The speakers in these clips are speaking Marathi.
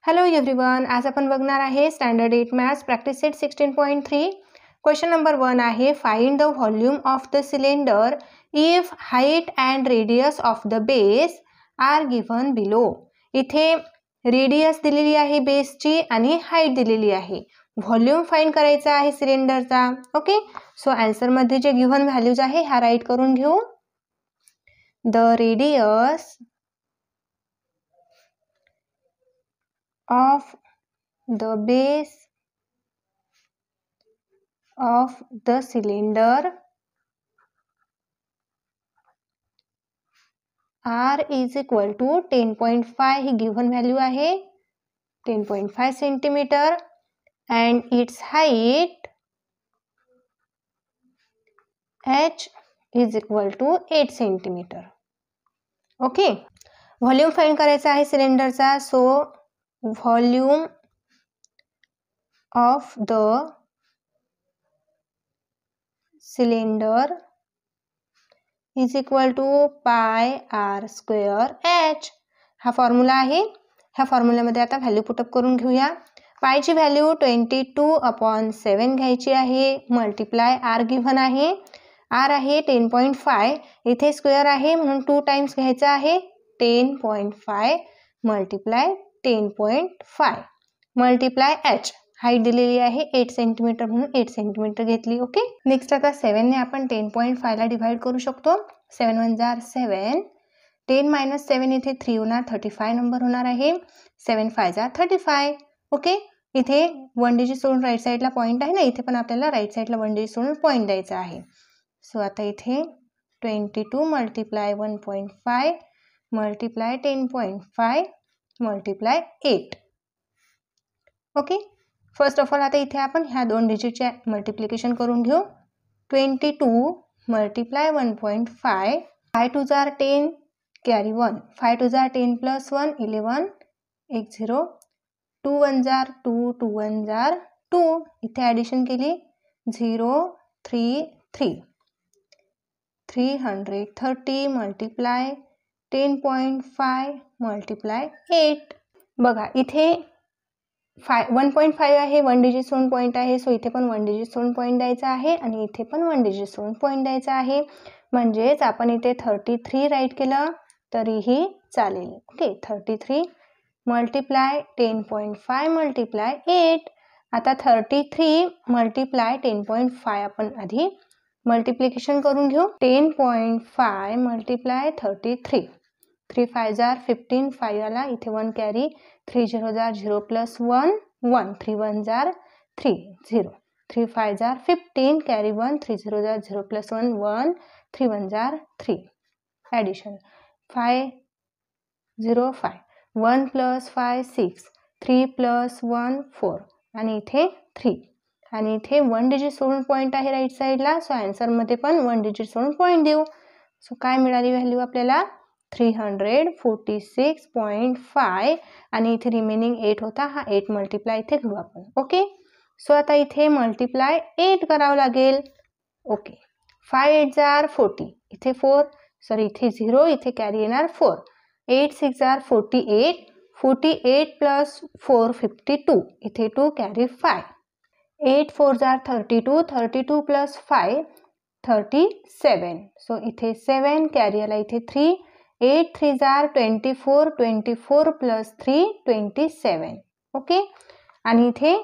हॅलो एव्हरीवन, आज आपण बघणार आहे standard 8 maths practice set 16.3. Question number 1 आहे, find the volume of the cylinder if height and radius of the base are given below. इथे रेडियस दिलेली आहे बेसची आणि हाईट दिलेली आहे. व्हॉल्यूम फाइंड करायचा आहे सिलेंडरचा. ओके, सो आन्सर मध्ये जे गिव्हन व्हॅल्यूज आहे ह्या राईट करून घेऊ. The radius of the base of the cylinder R is equal to 10.5 he given value आहे 10.5 centimetre and its height H is equal to 8 centimetre. Okay, volume find करायचा आहे सिलेंडरचा. So volume of the cylinder is equal to pi r square h. हा फॉर्म्युला आहे. ह्या फॉर्म्युल्यामध्ये आता व्हॅल्यू पुटअप करून घेऊया. पायची व्हॅल्यू 22/7 घ्यायची आहे. मल्टिप्लाय आर गिव्हन आहे. आर आहे 10.5. इथे स्क्वेअर आहे म्हणून 2 टाइम्स घ्यायचा आहे. 10.5 मल्टिप्लाय 10.5 मल्टिप्लाय h. हाईट दिलेली आहे 8 सेंटीमीटर म्हणून 8 सेंटीमीटर घेतली. ओके, नेक्स्ट आता 7 ने आपण 10.5 ला डिवाइड करू शकतो. 7 1 जार 7. 10 - 7 इथे 3 होणार, 35 नंबर होणार आहे. 7 5 जार 35. ओके, इथे 1 डिजिट सोडून राईट साईडला पॉईंट आहे ना, इथे पण आपल्याला राईट साईडला 1 डिजिट सोडून पॉईंट द्यायचा आहे. सो आता इथे 22 multiply 1.5 multiply 10.5 multiply 8. Okay, first of all आता इथे आपण ह्या 2 डिजिटचे मल्टिप्लिकेशन करून घेऊ. 22 मल्टिप्लाय 1.5. 5 2 जार 10 कॅरी 1. 5 2 जार 10 प्लस 1 11 1 0. 2 1 जार 2 2 1 जार 2. इथे ॲडिशन केली 0 3 3. 330 मल्टिप्लाय 10.5 मल्टिप्लाय 8. बघा इथे 1.5 आहे, 1 डिजिट सोडून पॉईंट आहे. सो इथे पण 1 डिजिट सोडून पॉईंट द्यायचा आहे आणि इथे पण 1 डिजिट सोडून पॉईंट द्यायचा आहे. म्हणजेच आपण इथे 33 राईट केलं तरीही चालेल. Okay, 33 multiply 10.5 multiply 8. आता 33 मल्टिप्लाय 10.5 आपण आधी मल्टिप्लिकेशन करून घेऊ. 10.5 मल्टिप्लाय 33. 3 5 जार 15. 5 आला इथे 1 कॅरी. 3 0 जार 0 प्लस 1 1. 3 1 जार 3 0. 3 5 जार 15 कॅरी 1. 3 0 जार 0 प्लस 1 1. 3 1 जार 3. ॲडिशन 5 0 5. 1 प्लस 5 6. 3 प्लस 1 4 आणि इथे 3 आणि इथे 1 डिजिट सोडून पॉईंट आहे राईट साईडला. सो आन्सरमध्ये पण 1 डिजिट सोडून पॉईंट देऊ. सो काय मिळाली व्हॅल्यू आपल्याला 346.5 आणि इथे रिमेनिंग 8 होता. हा 8 मल्टिप्लाय इथे घेऊ आपण. ओके, सो आता इथे मल्टिप्लाय 8 करावं लागेल. ओके, 5 8 जार 40. इथे 4 सॉरी इथे 0 इथे कॅरी येणार 4. 8 6 जार 48. 48 प्लस 4 52. इथे 2 कॅरी 5. 8 4 जार 32. 32 प्लस 5 37. सो इथे 7 कॅरी आला इथे 3. 8 3 जार 24. 24 प्लस 3 27. ओके, आणि इथे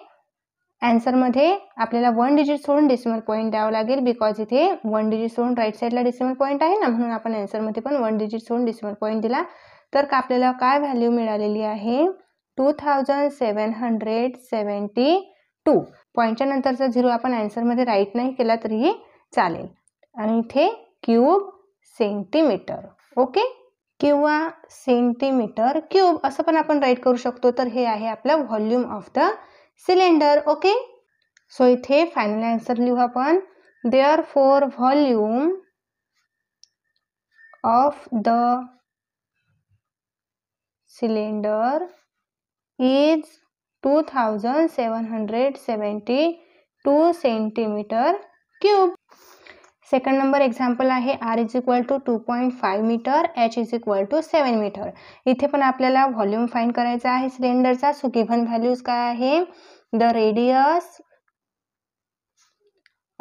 आन्सरमध्ये आपल्याला 1 डिजिट सोडून डेसिमल पॉईंट द्यावं लागेल. बिकॉज इथे 1 डिजिट सोडून राईट साईडला डेसिमल पॉईंट आहे ना, म्हणून आपण आन्सरमध्ये पण 1 डिजिट सोडून डेसिमल पॉईंट दिला. तर आपल्याला काय व्हॅल्यू मिळालेली आहे 2772. पॉईंटच्या नंतरचा 0 आपण आन्सरमध्ये राईट नाही केला तरीही चालेल. आणि इथे क्यूब सेंटीमीटर. ओके, किंवा सेंटीमीटर क्यूब असं पण आपण राईट करू शकतो. तर हे आहे आपलं volume of the cylinder. Okay, so इथे फायनल आन्सर लिहू आपण. Therefore volume of the cylinder is 2772 centimetre cube. Second number example आहे R is equal to 2.5 metre, H is equal to 7 metre. इथे पण आपल्याला व्हॉल्यूम फाइंड करायचा आहे सिलेंडरचा. सो गिव्हन व्हॅल्यूज काय आहे, the radius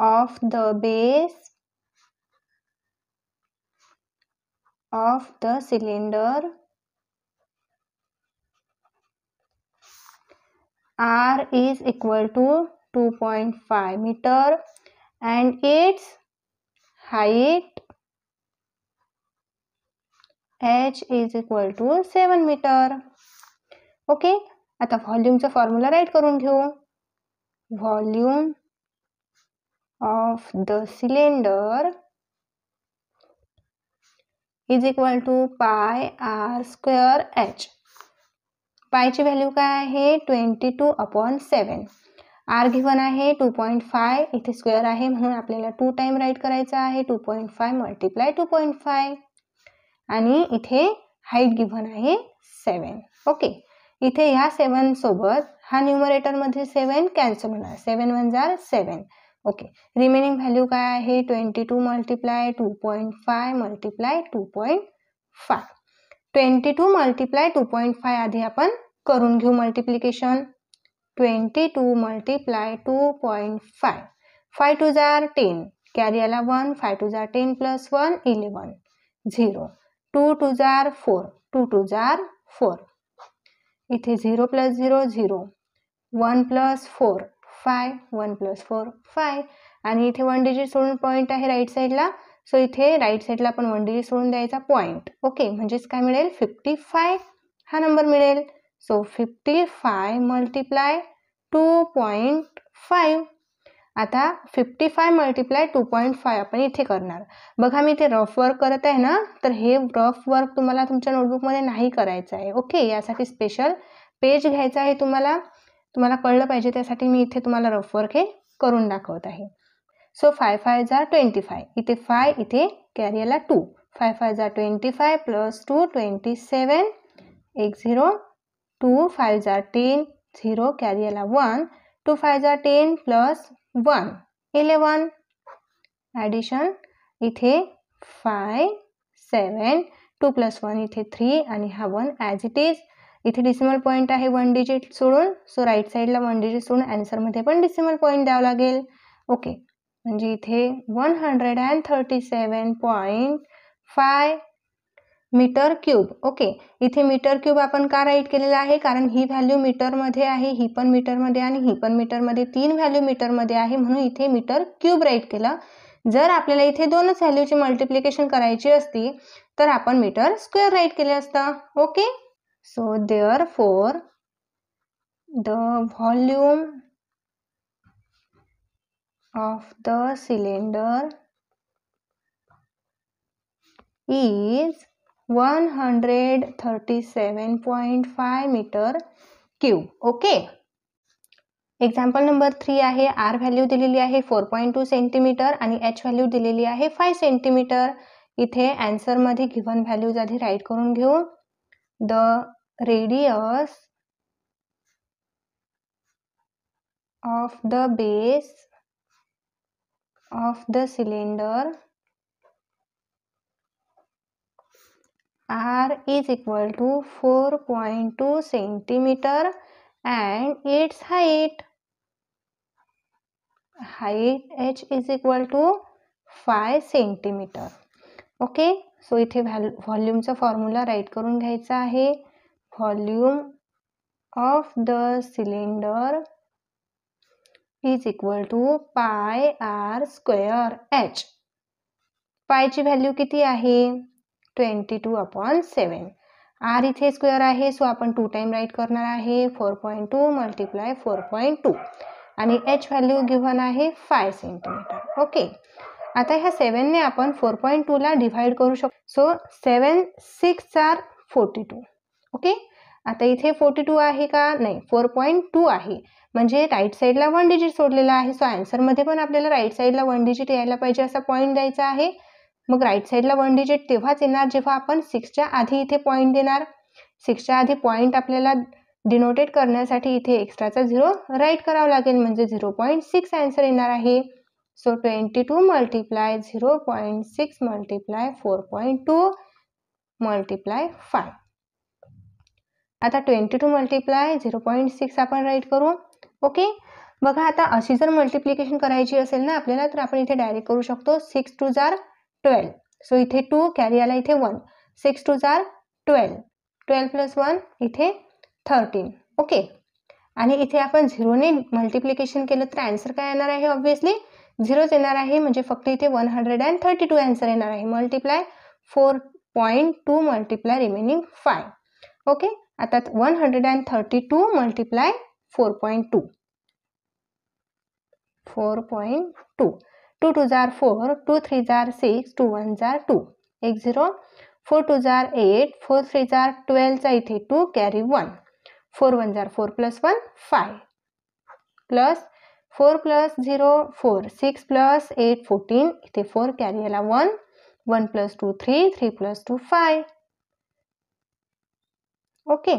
of the base of the cylinder R is equal to 2.5 meter and its height H is equal to 7 meter. Okay, आता व्हॉल्यूमचा फॉर्म्युला राईट करून घेऊ. Volume of the cylinder is equal to pi r square h. पायची व्हॅल्यू काय आहे 22/7. आर गिव्हन आहे 2.5, इथे स्क्वेअर आहे म्हणून आपल्याला 2 टाइम राईट करायचा आहे. 2.5 मल्टिप्लाय 2.5 आणि इथे हाईट गिव्हन आहे 7. ओके, इथे ह्या 7 सोबत हा न्यूमरेटर मध्ये 7 कॅन्सल होणार. 7 1 जार 7. ओके, रिमेनिंग व्हॅल्यू काय आहे 22 मल्टिप्लाय 2.5 मल्टिप्लाय 2.5. 22 मल्टिप्लाय 2.5 आधी आपण करून घेऊ मल्टिप्लिकेशन. 22 मल्टिप्लाय 2.5. 5 2 जार 10, कॅरी आला 1, 5 2 जार 10 प्लस 1 11 0. 2 2 जार 4, 2 2 जार 4. इथे 0 प्लस 0 0. 1 plus 4 5, 1 plus 4 5. आणि इथे 1 डिजिट सोडून पॉईंट आहे राईट साईडला. सो इथे राईट साईडला आपण 1 डिजिट सोडून द्यायचा पॉईंट. ओके, म्हणजेच काय मिळेल 55 हा नंबर मिळेल. So 55 multiply 2.5. आता 55 मल्टिप्लाय 2.5 आपण इथे करणार. बघा मी इथे रफ वर्क करत आहे ना, तर हे रफ वर्क तुम्हाला तुमच्या नोटबुकमध्ये नाही करायचं आहे. ओके, यासाठी स्पेशल पेज घ्यायचा आहे तुम्हाला कळलं पाहिजे त्यासाठी मी इथे तुम्हाला रफ वर्क हे करून दाखवत आहे. सो 5 5 जार 25. इथे 5, इथे कॅरी आला 2. 5 5 जार 25 प्लस 2 27 1 0. 2 5 जार 10 0, कॅरी आला 1. 2 5 जार 10 प्लस 1 11. ॲडिशन इथे 5 7 2 प्लस 1 इथे 3 आणि हा 1 ॲज इट इज. इथे डिसिमल पॉईंट आहे 1 डिजिट सोडून. सो राईट साईडला 1 डिजिट सोडून आन्सरमध्ये पण डिसिमल पॉईंट द्यावं लागेल. ओके, म्हणजे इथे 137.5 मीटर क्यूब. ओके, इथे मीटर क्यूब आपण का राईट केलेला आहे, कारण ही व्हॅल्यू मीटरमध्ये आहे, ही पण मीटरमध्ये आणि ही पण मीटरमध्ये. 3 व्हॅल्यू मीटरमध्ये आहे म्हणून इथे मीटर क्यूब राईट केलं. जर आपल्याला इथे दोनच व्हॅल्यूची मल्टिप्लिकेशन करायची असती तर आपण मीटर स्क्वेअर राईट केले असतं. Okay, so therefore the volume of the cylinder is 137.5 meter cube. Okay, example number 3 आहे. आर व्हॅल्यू दिलेली आहे 4.2 सेंटीमीटर आणि एच व्हॅल्यू दिलेली आहे 5 सेंटीमीटर. इथे आन्सरमध्ये गिव्हन व्हॅल्यूज आधी राईट करून घेऊ. The radius of the base of the cylinder R is equal to 4.2 centimeter and its height H is equal to 5 centimeter. Okay, so इथे व्हॉल्यूमचा फॉर्म्युला राईट करून घ्यायचा आहे. Volume of the cylinder is equal to pi r square h. पायची व्हॅल्यू किती आहे 22/7. r इथे स्क्वेअर आहे सो आपण 2 टाइम राईट करणार आहे. 4.2 मल्टिप्लाय 4.2 आणि h व्हॅल्यू गिव्हन आहे 5 सेंटीमीटर. ओके, आता ह्या 7 ने आपण 4.2 ला डिवाइड करू शकतो. सो 7 6 जार 42. ओके, आता इथे 42 आहे का, नाही 4.2 आहे म्हणजे राईट साईडला 1 डिजिट सोडलेला आहे. सो आन्सरमध्ये पण आपल्याला राईट साईडला 1 डिजिट यायला पाहिजे असा पॉईंट द्यायचा आहे. मग राईट साईडला 1 डिजिट तेव्हाच येणार जेव्हा आपण 6च्या आधी इथे पॉईंट देणार. 6च्या आधी पॉईंट आपल्याला डिनोटेट करण्यासाठी इथे एक्स्ट्राचा 0 राईट करावा लागेल म्हणजे 0.6 आन्सर येणार आहे. So 22 multiply 0.6 multiply 4.2 multiply 5. आता 22 मल्टिप्लाय 0.6 आपण राईट करू. ओके, बघा आता अशी जर मल्टिप्लिकेशन करायची असेल ना आपल्याला तर आपण इथे डायरेक्ट करू शकतो. 6 2 जार 12. सो इथे 2 कॅरी आला, इथे 1. 6 2 जार 12. 12 प्लस 1 इथे 13. ओके, आणि इथे आपण 0 ने मल्टिप्लिकेशन केलं तर आन्सर काय येणार आहे? ऑब्व्हियसली 0च येणार आहे, म्हणजे फक्त इथे 132 आन्सर येणार आहे. Multiply 4.2 multiply remaining 5. ओके, आता 132 मल्टिप्लाय 4.2. 4.2. 2 2 जार 4, 2 3 जार 6, 2 1 जार 2. 1 0. 4 2 जार 8, 4 3 जार 12 चा इथे 2 कॅरी 1. 4 1 जार 4 प्लस 1 5. Plus 4 plus 0 4. 6 प्लस 8 14. इथे 4 कॅरी आला 1. 1 प्लस 2 3. 3 प्लस 2 5. ओके,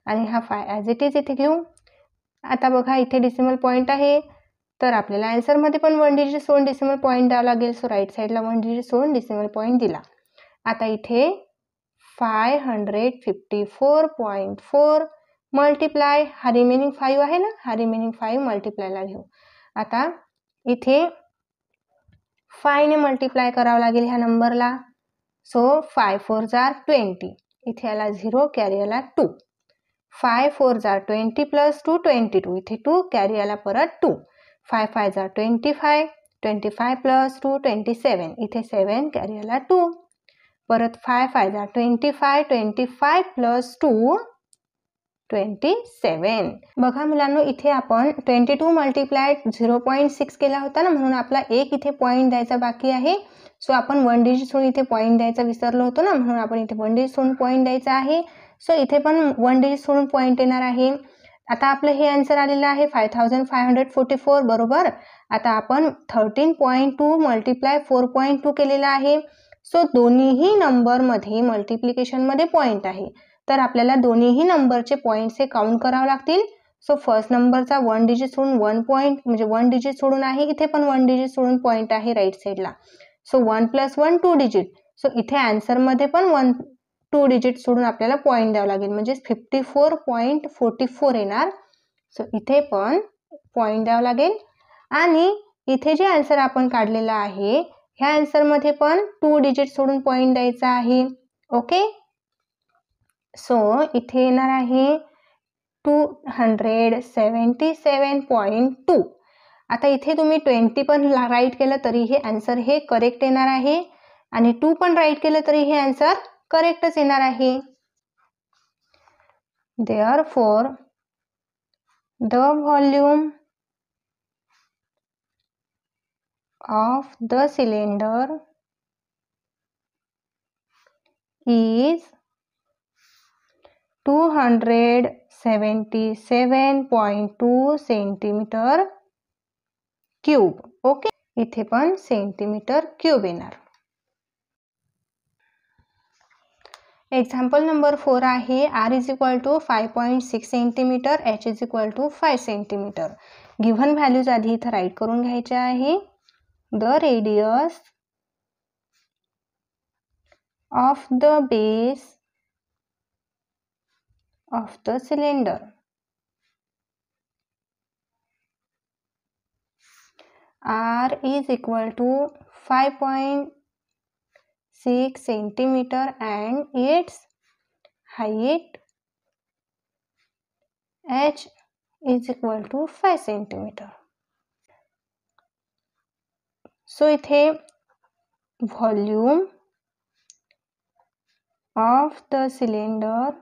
आणि हा 5 ॲज इट इज इथे घेऊ. आता बघा इथे डेसिमल पॉईंट आहे, तर आपल्याला आन्सरमध्ये पण 1 डिजिट सोडून डेसिमल पॉईंट द्यावा लागेल. सो राईट साईडला 1 डिजिट सोडून डेसिमल पॉईंट दिला. आता इथे 554.4 मल्टिप्लाय, हा रिमेनिंग 5 आहे ना, हा रिमेनिंग 5 मल्टिप्लायला घेऊ. आता इथे 5 ने मल्टिप्लाय करावं लागेल ह्या नंबरला. सो 5 4 जार 20. इथे आला 0 कॅरी आला 2. 5 4 जार 20 प्लस 2 22. इथे 2 कॅरी आला परत 2. 5 5 जार 25. 25 प्लस 2 27. इथे 7 कॅरी आला 2. परत 5 5 जार 25. 25 प्लस 2 27. बघा मुलांनो, इथे आपण 22 मल्टिप्लाय 0.6 केला होता ना, म्हणून आपला एक इथे पॉईंट द्यायचा बाकी आहे. सो आपण 1 डिजिट सोडून इथे पॉईंट द्यायचा विसरलो होतो ना, म्हणून आपण इथे 1 डिजिट सोडून पॉईंट द्यायचा आहे. सो इथे पण 1 डिजिट सोडून पॉईंट येणार आहे. आता आपलं हे आन्सर आलेलं आहे 5544 बरोबर. आता आपण 13.2 मल्टिप्लाय 4.2 केलेला आहे. सो दोन्हीही नंबरमध्ये मल्टिप्लिकेशनमध्ये पॉईंट आहे, तर आपल्याला दोन्हीही नंबरचे पॉईंट्स हे काउंट करावे लागतील. सो फर्स्ट नंबरचा 1 डिजिट सोडून 1 पॉईंट, म्हणजे 1 डिजिट सोडून आहे, इथे पण 1 डिजिट सोडून पॉईंट आहे राईट साईडला. So 1 plus 1 2 digit. सो इथे आन्सरमध्ये पण 2 डिजिट सोडून आपल्याला पॉईंट द्यावं लागेल, म्हणजे 54.44 येणार. सो इथे पण पॉईंट द्यावं लागेल, आणि इथे जे आन्सर आपण काढलेला आहे ह्या आन्सरमध्ये पण 2 डिजिट सोडून पॉईंट द्यायचा आहे. ओके, सो इथे येणार आहे 277.2. आता इथे तुम्ही 20 पण राईट केलं तरी हे आन्सर हे करेक्ट येणार आहे, आणि 2 पण राईट केलं तरी हे आन्सर करेक्टच येणार आहे. Therefore, the volume of the cylinder is 277.2 centimetre cube. Okay, इथे पण सेंटीमीटर क्यूब येणार. एक्झाम्पल नंबर 4 आहे. R is equal to 5.6 centimetre, H is equal to 5 centimetre. Given values आधी इथं राईट करून घ्यायचे आहे. The radius of the base of the cylinder R is equal to 5.6 centimeter and its height H is equal to 5 centimeter. So इथे volume of the cylinder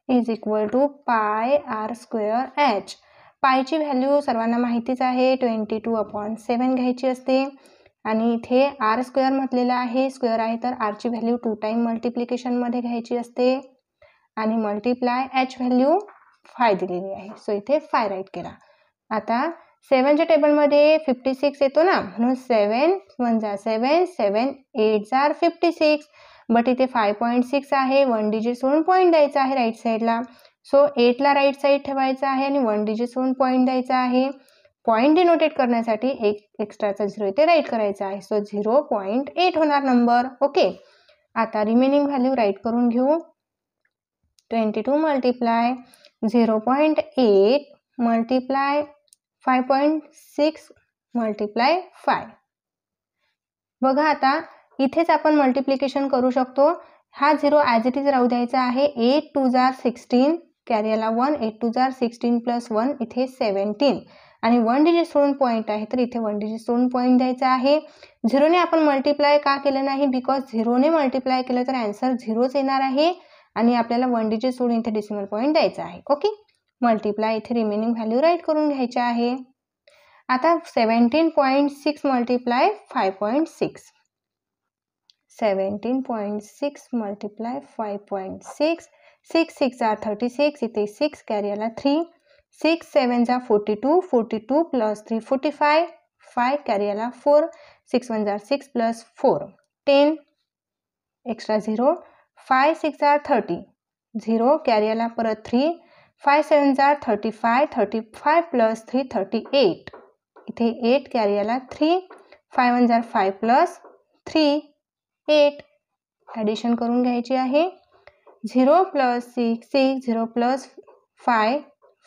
is equal to pi r square h. पायची व्हॅल्यू सर्वांना माहितीच आहे, 22/7 घ्यायची असते, आणि इथे आर स्क्वेअर म्हटलेला आहे, स्क्वेअर आहे तर आरची व्हॅल्यू 2 टाइम मल्टिप्लिकेशनमध्ये घ्यायची असते, आणि मल्टिप्लाय एच व्हॅल्यू 5 दिलेली आहे. सो इथे 5 राईट केला. आता 7च्या टेबलमध्ये 56 येतो ना, म्हणून 7 1 जार 7, 7 8 जार 56. बट इथे 5.6 आहे, 1 डिजिट सोडून पॉईंट द्यायचा आहे राईट साईडला. सो 8ला राईट साईड ठेवायचा आहे आणि 1 डिजिट सोडून पॉईंट द्यायचा आहे. पॉईंट डिनोटेट करण्यासाठी एक एक्स्ट्राचा 0 इथे राईट करायचा आहे. सो 0.8 होणार नंबर. ओके, आता रिमेनिंग व्हॅल्यू राईट करून घेऊ. 22 मल्टिप्लाय 0.8 मल्टिप्लाय 5.6 मल्टिप्लाय 5. बघा आता इथेच आपण मल्टिप्लिकेशन करू शकतो. हा 0 ॲज इट इज राहू द्यायचा आहे. 8 2 जार 16, कॅरी आला 1. 8 2 जार 16 प्लस 1 इथे 17 आणि 1 डिजिट सोडून पॉईंट आहे तर इथे 1 डिजिट सोडून पॉईंट द्यायचा आहे. 0ने आपण मल्टिप्लाय का केलं नाही? बिकॉज 0ने मल्टिप्लाय केलं तर आन्सर 0च येणार आहे आणि आपल्याला 1 डिजिट सोडून इथे डेसिमल पॉईंट द्यायचा आहे. ओके, मल्टिप्लाय इथे रिमेनिंग व्हॅल्यू राईट करून घ्यायचे आहे. आता 17.6 मल्टिप्लाय 5.6. 17.6 मल्टिप्लाय 5.6. 6 6 जार 36 इथे 6 कॅरी आला 3. 6 7 जार 42. 42 प्लस 3 45. 5 कॅरी आला 4. 6 1 जार 6 प्लस 4 10 एक्स्ट्रा 0. 5 6 जार 30. 0 कॅरी आला परत 3. 5 7 जार 35. 35 प्लस 3 38. इथे 8 कॅरी आला 3. 5 1 जार 5 प्लस 3 8. ॲडिशन करून घ्यायची आहे. 0 plus 6 6. 0 plus 5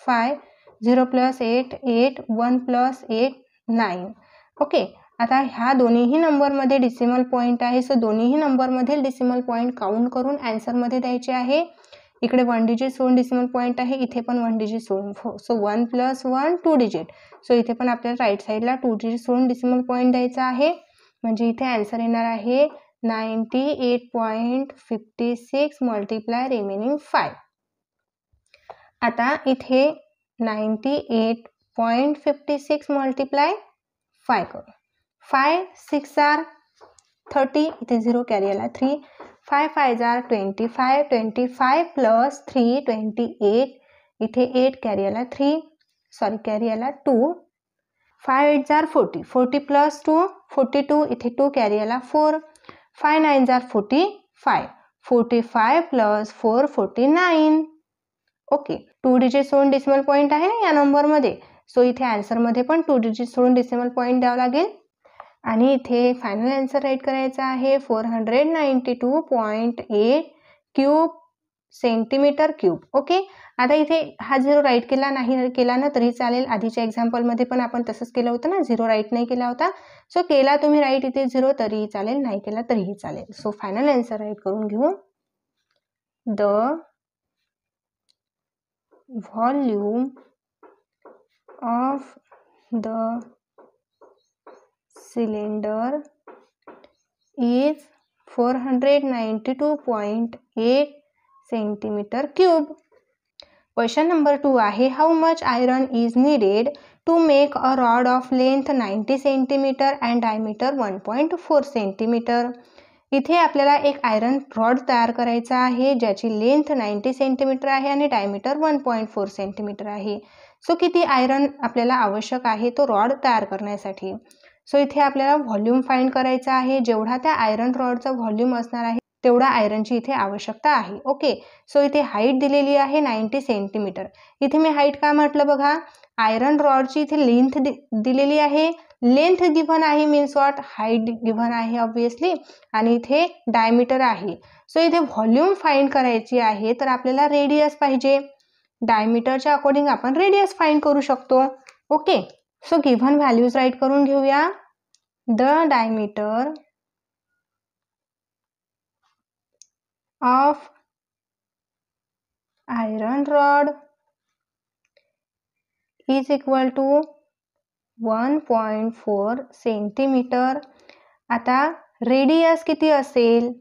5. 0 plus 8 8. 1 plus 8 9. Okay, आता ह्या दोन्हीही नंबरमध्ये डेसिमल पॉईंट आहे. सो दोन्हीही नंबरमधील डेसिमल पॉईंट काउंट करून ॲन्सरमध्ये द्यायचे आहे. इकडे 1 डिजिट सोडून डेसिमल पॉईंट आहे, इथे पण 1 डिजिट सोडून. So 1 plus 1 2 digit. सो इथे पण आपल्याला राईट साईडला 2 डिजिट सोडून डेसिमल पॉईंट द्यायचा आहे. म्हणजे इथे ॲन्सर येणार आहे 98.56 मल्टिप्लाय रिमेनिंग 5. आता इथे 98.56 मल्टिप्लाय 5 करू. 5 6 जार 30 इथे 0 कॅरी आला 3. 5 5 जार 25. 25 प्लस 3 28. इथे 8 कॅरी आला 3 सॉरी कॅरी आला 2. 5 8 जार 40. 40 प्लस 2 42. इथे 2 कॅरी आला 4. 5 9 जार 45. 45 प्लस 4 49. ओके, 2 डिजिट सोडून डेसिमल पॉईंट आहे ना या नंबरमध्ये. सो इथे आन्सरमध्ये पण 2 डिजिट सोडून डेसिमल पॉईंट द्यावं लागेल आणि इथे फायनल आन्सर राईट करायचा आहे 492.8 क्यूब सेंटीमीटर क्यूब. ओके, आता इथे हा 0 राईट केला नाही केला ना तरी चालेल. आधीच्या एक्झाम्पलमध्ये पण आपण तसंच केलं होतं ना, 0 राईट नाही केला होता. सो केला तुम्ही राईट इथे 0 तरीही चालेल, नाही केला तरीही चालेल. सो फायनल आन्सर राईट करून घेऊ. The volume of the cylinder is 492.8 centimeter cube. Question number 2 आहे how much iron is needed to make a rod of length 90 centimeter and diameter 1.4 centimeter. इथे आपल्याला एक आयरन रॉड तयार करायचा आहे ज्याची लेंथ 90 सेंटीमीटर आहे आणि डायमीटर 1.4 सेंटीमीटर आहे. सो किती आयरन आपल्याला आवश्यक आहे तो रॉड तयार करण्यासाठी. सो इथे आपल्याला व्हॉल्यूम फाइंड करायचा आहे. जेवढा त्या आयरन रॉडचा व्हॉल्यूम असणार आहे तेवढा आयरनची इथे आवश्यकता आहे. ओके, सो इथे हाईट दिलेली आहे 90 सेंटीमीटर. इथे मी हाईट का म्हटलं बघा, आयरन रॉडची इथे लेंथ दिलेली आहे. लेंथ गिव्हन आहे मीन्स वॉट, हाईट गिव्हन आहे ऑब्विसली आणि इथे डायमीटर आहे. सो इथे व्हॉल्यूम फाइंड करायची आहे तर आपल्याला रेडियस पाहिजे. डायमीटरच्या अकॉर्डिंग आपण रेडियस फाइंड करू शकतो. Okay, so given values right करून घेऊया. The diameter of iron rod is equal to 1.4 centimetre. आता रेडियस किती असेल,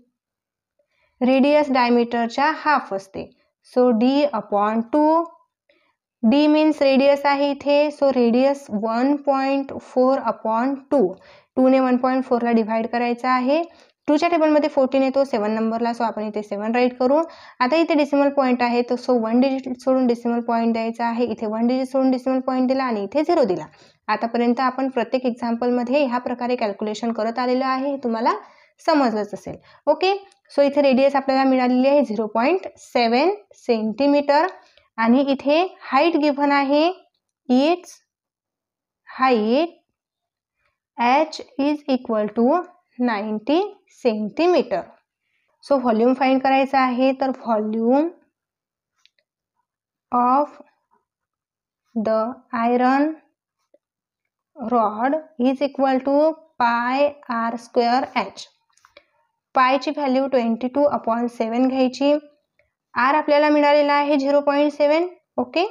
रेडियस डायमीटरच्या हाफ असते. So d/2. d means radius आहे इथे. So radius 1.4/2. 2 ने 1.4 ला डिवाइड करायचा आहे. 2 च्या टेबलमध्ये 14 येतो 7 नंबरला. सो आपण इथे 7 राईट करू. आता इथे डेसिमल पॉईंट आहे तर सो 1 डिजिट सोडून डेसिमल पॉईंट द्यायचा आहे. इथे 1 डिजिट सोडून डेसिमल पॉईंट दिला आणि इथे 0 दिला. आतापर्यंत आपण प्रत्येक एक्झाम्पलमध्ये ह्या प्रकारे कॅल्क्युलेशन करत आलेलं आहे, हे तुम्हाला समजलंच असेल. ओके, सो इथे रेडियस आपल्याला मिळालेली आहे 0.7 सेंटीमीटर आणि इथे हाईट गिव्हन आहे. It's height h is equal to 90 centimetre. So volume find करायचं आहे, तर volume of the iron rod is equal to pi r square h. पायची व्हॅल्यू 22/7 घ्यायची. आर आपल्याला मिळालेला आहे 0.7. ओके,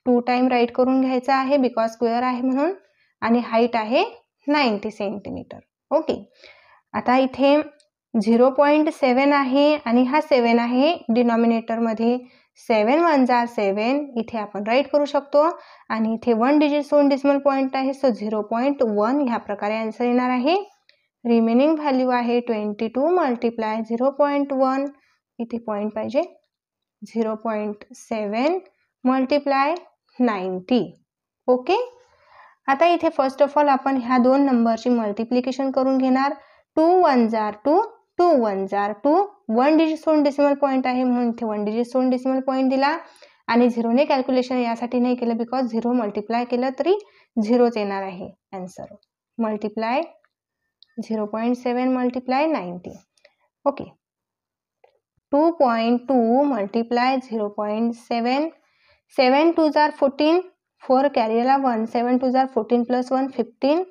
2 टाइम राईट करून घ्यायचा आहे बिकॉज स्क्वेअर आहे म्हणून, आणि हाईट आहे 90 सेंटीमीटर. ओके, आता इथे 0.7 आहे आणि हा 7 आहे डिनॉमिनेटरमध्ये. 7 1 जा 7 इथे आपण राईट करू शकतो, आणि इथे 1 डिजिट सोडून डेसिमल पॉईंट आहे, सो 0.1 ह्या प्रकारे आन्सर येणार आहे. रिमेनिंग व्हॅल्यू आहे 22 मल्टिप्लाय 0.1, इथे पॉईंट पाहिजे, 0.7 मल्टिप्लाय 90. ओके, आता इथे फर्स्ट ऑफ ऑल आपण ह्या दोन नंबरची मल्टिप्लिकेशन करून घेणार. 2 1 जार 2, 2 1 जार 2, 1 डिजिट सोडून डेसिमल पॉईंट आहे म्हणून इथे 1 डिजिट सोडून डेसिमल पॉईंट दिला, आणि 0ने कॅल्क्युलेशन यासाठी नाही केलं बिकॉज 0 मल्टिप्लाय केलं तरी 0च येणार आहे answer. Multiply 0.7 multiply 90. Okay, 2.2 multiply 0.7, 7 2 जार 14, 4 कॅरीला 1, 7 2 जार 14 प्लस 1 15,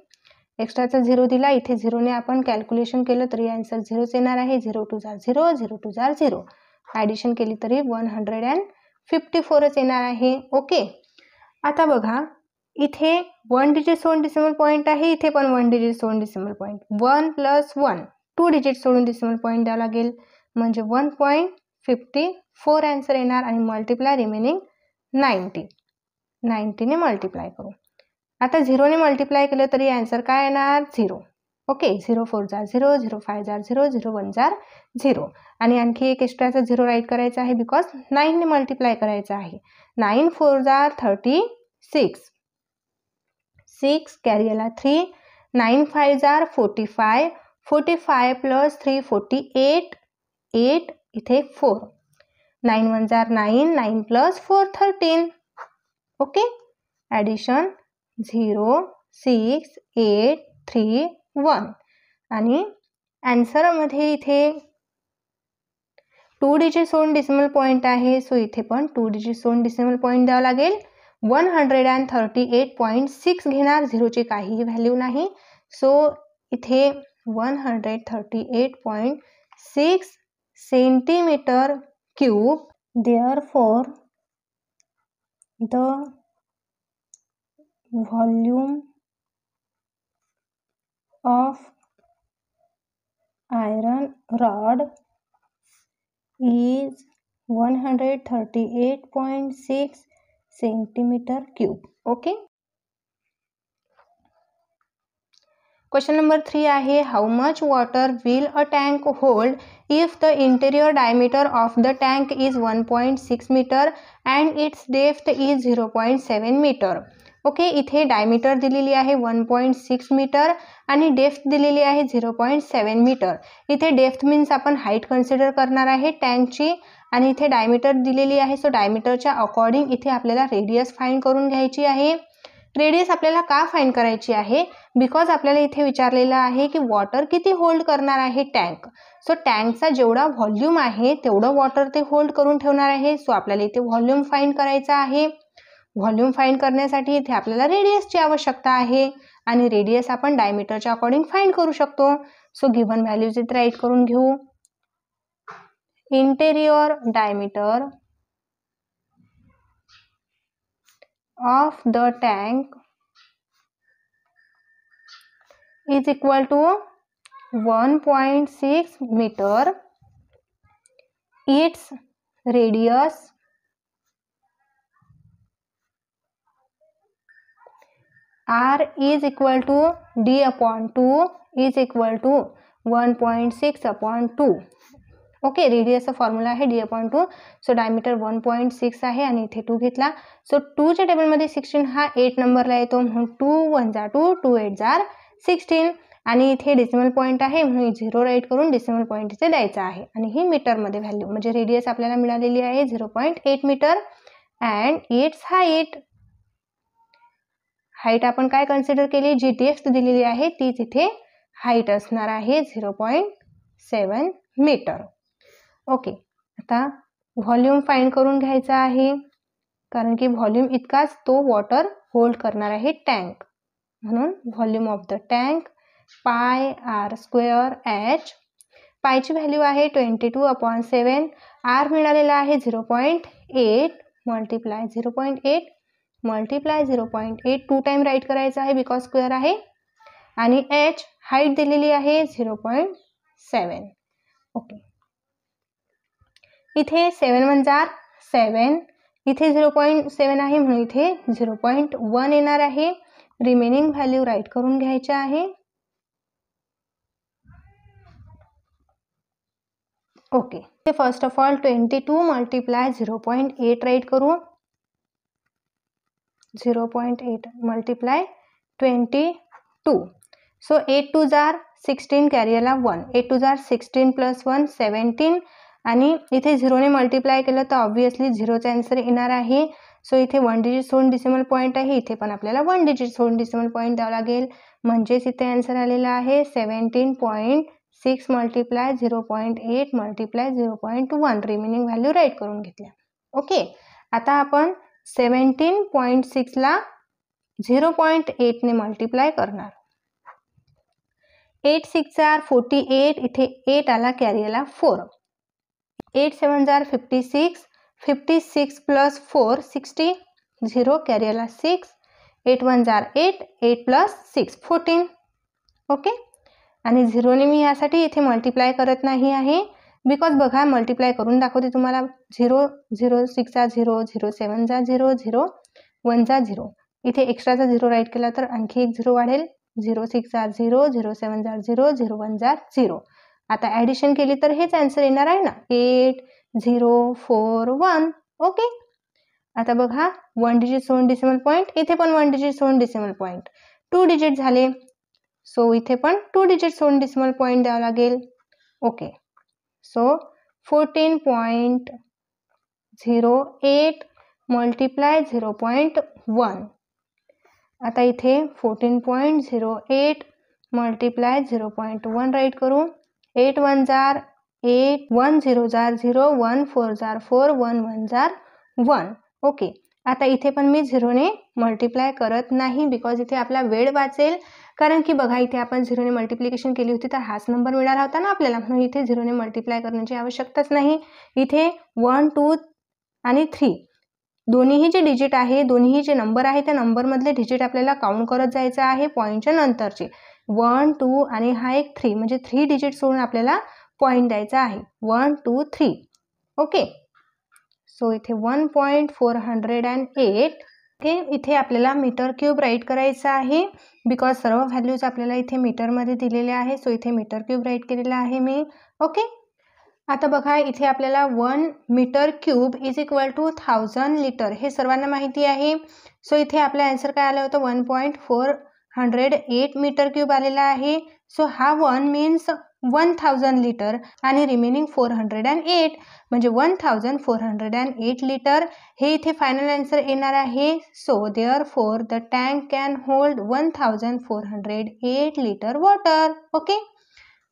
एक्स्ट्राचा 0 दिला, इथे 0ने आपण कॅल्क्युलेशन केलं तरी आन्सर 0च येणार आहे. 0 2 जार 0, 0 2 जार 0, ॲडिशन केली तरी 154च येणार आहे. ओके, आता बघा इथे 1 डिजिट सोडून डेसिमल पॉईंट आहे, इथे पण 1 डिजिट सोडून डेसिमल पॉईंट, 1 प्लस 1 2 डिजिट सोडून डेसिमल पॉईंट द्यावं लागेल, म्हणजे 1.54 आन्सर येणार, आणि मल्टिप्लाय रिमेनिंग 90ने मल्टिप्लाय करू. आता 0ने मल्टिप्लाय केलं तरी आन्सर काय येणार 0. ओके, 0 4 जार 0, 0 5 जार 0, 0 1 जार 0, आणि आणखी एक एक्स्ट्राचा 0 राईट करायचा आहे बिकॉज 9ने मल्टिप्लाय करायचं आहे. 9 4 जार 36, 6 कॅरीला 3, 9 5 जार 45, 45 प्लस 3 48, 8 इथे 4, 9 1 जार 9, 9 प्लस 4 13. ओके, ॲडिशन 0 6 8 3 1, आणि आन्सरमध्ये इथे 2 डिजिट सोडून डेसिमल पॉईंट आहे, सो इथे पण 2 डिजिट सोडून डेसिमल पॉईंट द्यावं लागेल. 138.6 घेणार, 0ची काहीही व्हॅल्यू नाही, सो इथे 138.6 centimetre cube. Therefore the volume of iron rod is 138.6 centimeter cube. Okay. Question number 3 आहे, how much water will a tank hold if the interior diameter of the tank is 1.6 meter and its depth is 0.7 meter. Okay, इथे डायमीटर दिलेली आहे 1.6 मीटर आणि डेप्थ दिलेली आहे 0.7 मीटर. इथे डेप्थ मीन्स आपण हाईट कन्सिडर करणार आहे टँकची, आणि इथे डायमीटर दिलेली आहे, सो डायमीटरच्या अकॉर्डिंग इथे आपल्याला रेडियस फाइंड करून घ्यायची आहे. रेडियस आपल्याला का फाइंड करायची आहे, बिकॉज आपल्याला इथे विचारलेलं आहे की वॉटर किती होल्ड करणार आहे टँक. सो टँकचा जेवढा व्हॉल्यूम आहे तेवढं वॉटर ते होल्ड करून ठेवणार आहे, सो आपल्याला इथे व्हॉल्यूम फाइंड करायचा आहे. व्हॉल्यूम फाइंड करण्यासाठी इथे आपल्याला रेडियसची आवश्यकता आहे, आणि रेडियस आपण डायमीटरच्या अकॉर्डिंग फाइंड करू शकतो. सो गिव्हन व्हॅल्यूज इथे राईट करून घेऊ. Interior diameter of the tank is equal to 1.6 meter. Its radius R is equal to D upon 2 is equal to 1.6 upon 2. Okay, रेडियसचा formula आहे D upon 2. सो डायमीटर 1.6 आहे आणि इथे 2 घेतला, सो 2च्या टेबलमध्ये 16 हा 8 नंबरला येतो, म्हणून 2 1 जार 2, 2 8 जार 16, आणि इथे डेसिमल पॉईंट आहे म्हणून 0 राईट करून डेसिमल पॉईंट इथे द्यायचा आहे, आणि ही मीटरमध्ये व्हॅल्यू म्हणजे रेडियस आपल्याला मिळालेली आहे 0.8 मीटर, अँड इट्स हाईट आपण काय कन्सिडर केली, जी डेप्थ दिलेली आहे तीच इथे हाईट असणार आहे 0.7 मीटर. ओके, आता व्हॉल्यूम फाइंड करून घ्यायचा आहे, कारण की व्हॉल्यूम इतकाच तो वॉटर होल्ड करणार आहे टँक. म्हणून volume of the tank pi r square h. पायची व्हॅल्यू आहे 22/7. आर मिळालेला आहे 0.8 मल्टिप्लाय 0.8 मल्टिप्लाय 0.8 2 टाइम राईट करायचं आहे बिकॉज स्क्वेअर आहे. आणि एच हाईट दिलेली आहे 0.7. ओके, इथे 7 1 जार 7, इथे 0.7 आहे म्हणून इथे 0.1 येणार आहे. रिमेनिंग व्हॅल्यू राईट करून घ्यायचे आहे. Okay, first of all 22 multiply 0.8 right करू. 0.8 मल्टिप्लाय 22. सो 8 2 जार 16 कॅरियरला 1. 8 2 जार 16 प्लस 1 17. आणि इथे 0 ने मल्टिप्लाय केलं तर ऑब्विसली 0चा आन्सर येणार आहे. सो इथे 1 डिजिट सोडून डिसिमल पॉईंट आहे, इथे पण आपल्याला 1 डिजिट सोडून डिसिमल पॉईंट द्यावं लागेल. म्हणजेच इथे आन्सर आलेला आहे 17.6 multiply 0.8 multiply 0.1. Remaining value right करून घेतल्या. ओके, आता आपण 17.6 ला 0.8 ने मल्टिप्लाय करणार. 8 6 जार 48, इथे 8 आला कॅरियरला 4. 8 7 जार 56, 56 प्लस 4 60, 0 कॅरियरला 6. 8 1 जार 8, 8 प्लस 6 14. ओके, आणि 0 ने मी यासाठी इथे मल्टिप्लाय करत नाही आहे बिकॉज बघा मल्टिप्लाय करून दाखवते तुम्हाला. 0 0 6 चा 0, 0 7 चा 0, 0 1 चा 0. इथे एक्स्ट्राचा 0 राईट केला तर आणखी एक 0 वाढेल. 0 6 चा 0, 0 7 चा 0, 0 1 चा 0. आता ॲडिशन केली तर हेच आन्सर येणार आहे ना, 8 0 4 1. ओके, आता बघा 1 डिजिट सोडून डिसिमल पॉईंट, इथे पण 1 डिजिट सोडून डिसिमल पॉईंट. 2 डिजिट झाले, सो इथे पण 2 डिजिट सोडून डिसिमल पॉईंट द्यावं लागेल. Okay, so 14.08 multiply 0.1. आता इथे 14.08 मल्टिप्लाय 0.1 राईट करू. 8 1 जार 8, 1 0 जार 0, 1 4 जार 4, 1 1 जार 1. ओके, आता इथे पण मी 0 ने मल्टिप्लाय करत नाही बिकॉज इथे आपला वेळ वाचेल. कारण की बघा इथे आपण 0 ने मल्टिप्लिकेशन केली होती तर हाच नंबर मिळाला होता ना आपल्याला, म्हणून इथे 0 ने मल्टिप्लाय करण्याची आवश्यकताच नाही. इथे 1 2 आणि 3 दोन्हीही जे डिजिट आहे, दोन्हीही जे नंबर आहे त्या नंबरमधले डिजिट आपल्याला काउंट करत जायचं आहे पॉईंटच्या नंतरचे. 1 2 आणि हा एक 3, म्हणजे 3 डिजिट सोडून आपल्याला पॉईंट द्यायचा आहे 1 2 3. ओके, सो इथे 1.408. ओके, इथे आपल्याला मीटर क्यूब राईट करायचं आहे बिकॉज सर्व व्हॅल्यूज आपल्याला इथे मीटरमध्ये दिलेल्या आहे. सो इथे मीटर क्यूब राईट केलेला आहे मी. ओके, आता बघा इथे आपल्याला 1 metre cube is equal to 1000 litre हे सर्वांना माहिती आहे. सो इथे आपला आन्सर काय आलं होतं 1.408 मीटर क्यूब आलेला आहे. सो हा 1 मीन्स 1000 लिटर आणि रिमेनिंग 408 म्हणजे 1408 लिटर हे इथे फायनल आन्सर येणार आहे. So therefore the tank can hold 1408 litre water. Okay,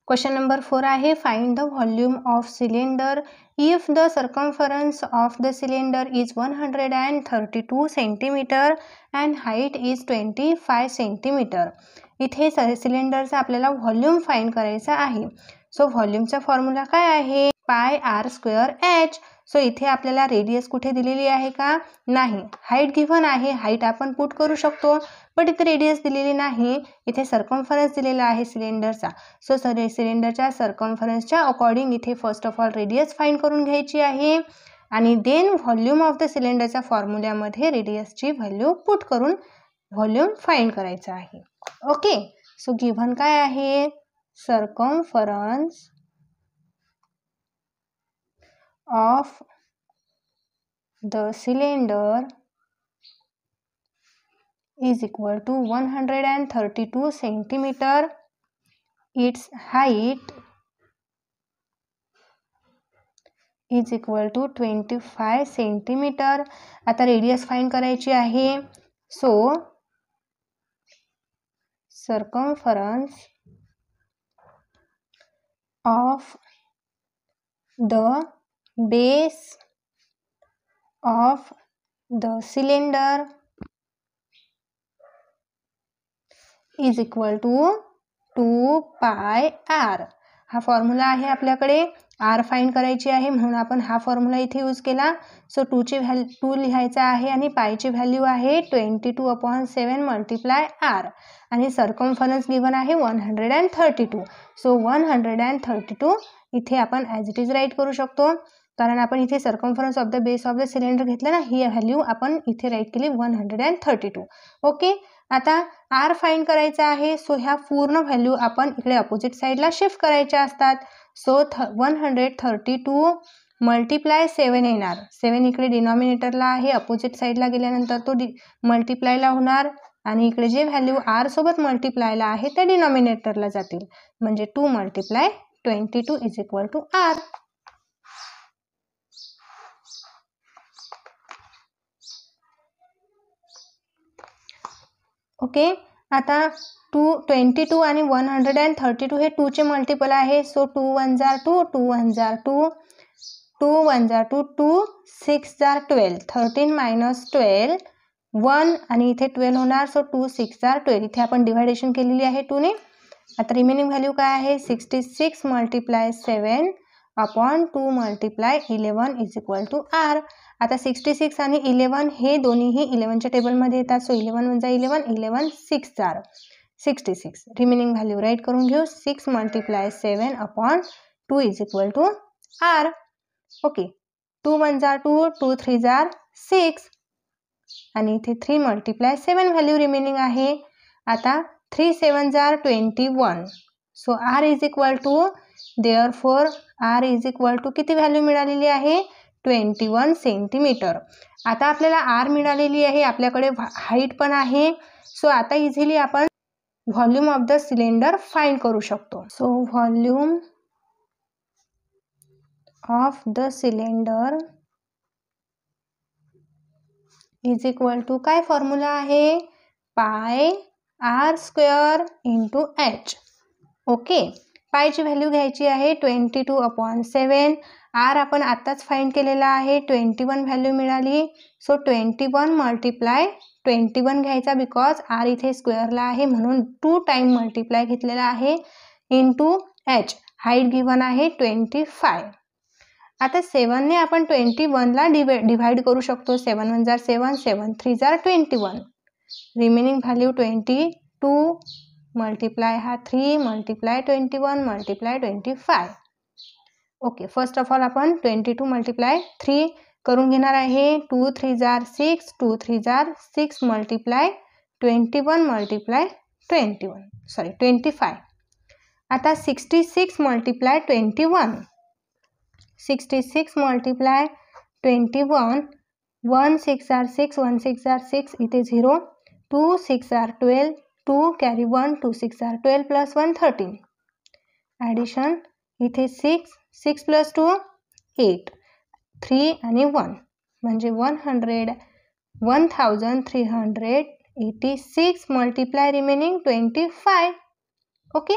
question number 4 आहे find the volume of cylinder if the circumference of the cylinder is 132 centimetre and height is 25 centimetre. इथे सिलेंडरचा आपल्याला व्हॉल्यूम फाइंड करायचा आहे. सो व्हॉल्यूमचा फॉर्म्युला काय आहे, pi r square H. So इथे आपल्याला रेडियस कुठे दिलेली आहे का, नाही. हाईट गिव्हन आहे, हाईट आपण पुट करू शकतो, बट इथे रेडियस दिलेली नाही. इथे सर्कम्फरन्स दिलेला आहे सिलेंडरचा. सो सिलेंडरच्या सर्कम्फरन्सच्या अकॉर्डिंग इथे first of all radius find करून घ्यायची आहे आणि देन व्हॉल्यूम ऑफ द सिलेंडरच्या फॉर्म्युल्यामध्ये रेडियसची व्हॅल्यू पुट करून व्हॉल्यूम फाइंड करायचं आहे. ओके, सो गिव्हन काय आहे, circumference of the cylinder is equal to 132 centimeter. Its height is equal to 25 centimeter. आता रेडियस फाइंड करायची आहे. So circumference of the base of the cylinder is equal to 2 pi r. हा फॉर्म्युला आहे आपल्याकडे. आर फाइंड करायची आहे म्हणून आपण हा फॉर्म्युला इथे यूज केला. सो 2 लिहायचा आहे आणि पायची व्हॅल्यू आहे 22/7 मल्टिप्लाय आर आणि सर्कम्फरन्स गिवन आहे 132. सो 132 इथे आपण ॲज इट इज राईट करू शकतो कारण आपण इथे circumference of the base of the cylinder घेतलं ना, ही व्हॅल्यू आपण इथे राईट केली 132. ओके, आता आर फाइंड करायचा आहे. सो ह्या पूर्ण व्हॅल्यू आपण इकडे अपोजिट साईडला शिफ्ट करायच्या असतात. सो 132 मल्टिप्लाय 7 येणार. 7 इकडे डिनॉमिनेटरला आहे, अपोजिट साईडला गेल्यानंतर तो मल्टिप्लायला होणार आणि इकडे जे व्हॅल्यू आर सोबत मल्टिप्लायला आहे ते डिनॉमिनेटरला जातील. म्हणजे 2 multiply 22 is equal to R. Okay, आता 22 आणि 132 हे 2 चे मल्टिपल आहे. सो 2 1 जार 2, 2 1 जार 2, 2 1 जार 2, 2 6 जार 12, 13 मायनस 12 1 आणि इथे 12 होणार. सो 2 6 जार 12. इथे आपण डिव्हायडेशन केलेली आहे 2 ने. आता रिमेनिंग व्हॅल्यू काय आहे 66 multiply 7 upon 2 multiply 11 is equal to R. आता 66 आणि 11 हे दोन्हीही 11च्या टेबलमध्ये येतात. सो 11 वजा 11, 11 6 जार 66. रिमेनिंग व्हॅल्यू राईट करून घेऊ. 6 multiply 7 upon 2 is equal to R. Okay, 2 1 जार 2, 2 3 जार 6 आणि इथे 3 मल्टिप्लाय 7 व्हॅल्यू रिमेनिंग आहे. आता 3 7 जार 21. So R is equal to, therefore R is equal to किती व्हॅल्यू मिळालेली आहे 21 सेंटीमीटर. आता आपल्याला आर मिळालेली आहे, आपल्याकडे हाईट पण आहे. सो आता इझिली आपण volume of the cylinder find करू शकतो. So volume of the cylinder is equal to काय फॉर्म्युला आहे pi r square into h. Okay, पायची व्हॅल्यू घ्यायची आहे 22/7. आर आपण आत्ताच फाइंड केलेला आहे, 21 व्हॅल्यू मिळाली. सो 21 मल्टिप्लाय 21 घ्यायचा बिकॉज आर इथे स्क्वेअरला आहे म्हणून 2 टाइम मल्टिप्लाय घेतलेला आहे इंटू एच. हाईट गिवन आहे 25. आता 7 ने आपण 21ला डिवाइड करू शकतो. 7 1 जार 7, 7 3 जार 21. रिमेनिंग व्हॅल्यू 22 मल्टिप्लाय हा 3 multiply 21 multiply 25. Okay, first of all आपण 22 मल्टिप्लाय 3 करून घेणार आहे. 2 3 जार 6, 2 3 जार 6 मल्टिप्लाय 21 मल्टिप्लाय 25. आता 66 मल्टिप्लाय 21, 66 मल्टिप्लाय 21, 1 6 जार 6, 1 6 जार 6 इथे 0, 2 6 जार 12, 2 कॅरी 1, 2 6 जार 12 प्लस 1 13. ॲडिशन इथे 6, 6 प्लस 2 8, 3 आणि 1 म्हणजे 1386 मल्टिप्लाय रिमेनिंग 25. ओके,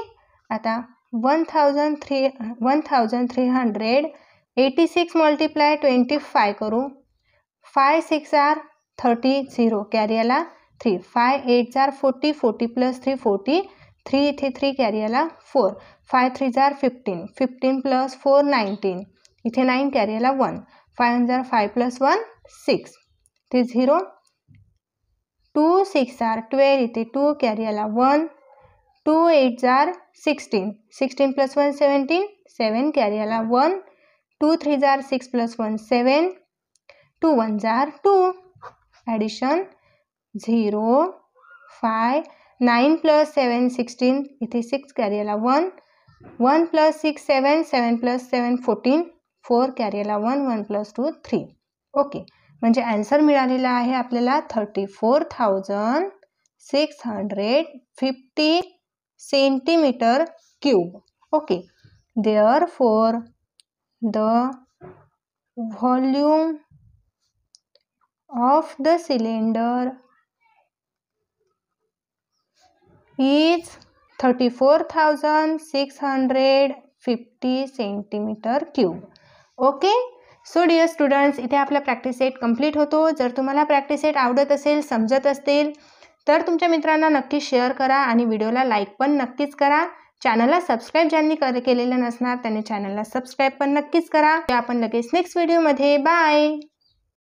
आता 1386 मल्टिप्लाय 25 करू. 5 6 जार 30, 0 कॅरी आला 3, 5 8 जार 40, 40 प्लस 3 40, 3 इथे 3 कॅरी आला 4, 5 3 जार 15, 15 प्लस 4 19, इथे 9 कॅरी आला 1, 5 जार 5 प्लस 1 6, इथे 0, 2 6 जार 12, इथे 2 कॅरी आला 1, 2 8 जार 16, 16 प्लस 1 17, 7 कॅरी आला 1, 2 3 जार 6 प्लस 1 7, 2 1 जार 2. ॲडिशन 0 5 9 प्लस 7 16, इथे 6 कॅरी आला 1, 1 प्लस 6 7, 7 प्लस 7 14, 4 कॅरी आला 1, 1 प्लस 2 3. ओके, म्हणजे आन्सर मिळालेला आहे आपल्याला 34,650 centimetre cube. Okay, therefore the volume of the cylinder is 34,650 centimetre cube. Okay. So dear students, इथे आपला प्रॅक्टिस सेट कंप्लीट होतो. जर तुम्हाला प्रॅक्टिस सेट आवडत असेल, समजत असतील तर तुमच्या मित्रांना नक्की शेअर करा आणि व्हिडिओला लाईक पण नक्कीच करा. चॅनलला सबस्क्राईब ज्यांनी केलेलं नसणार त्यांनी चॅनलला सबस्क्राईब पण नक्कीच करा. आपण लगेच नेक्स्ट व्हिडिओमध्ये. बाय.